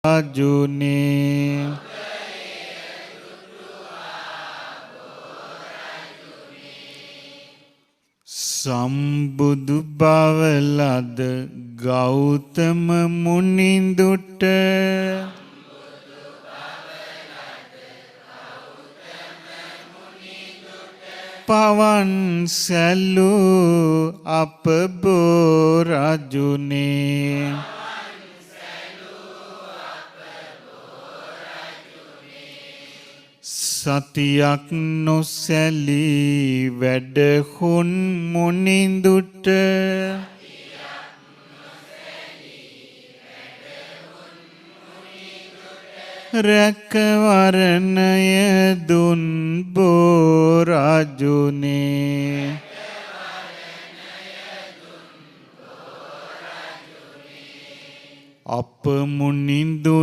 රජුනේ සම්බුදු බව ලද ගෞතම මුනිඳුට පවන් සැලූ අප බෝ රජුනේ සතියක් නොසැලී වැඩහුන් මුනිඳුට රැකවරණය දුන් බෝ රජුනේ අප මුනිඳු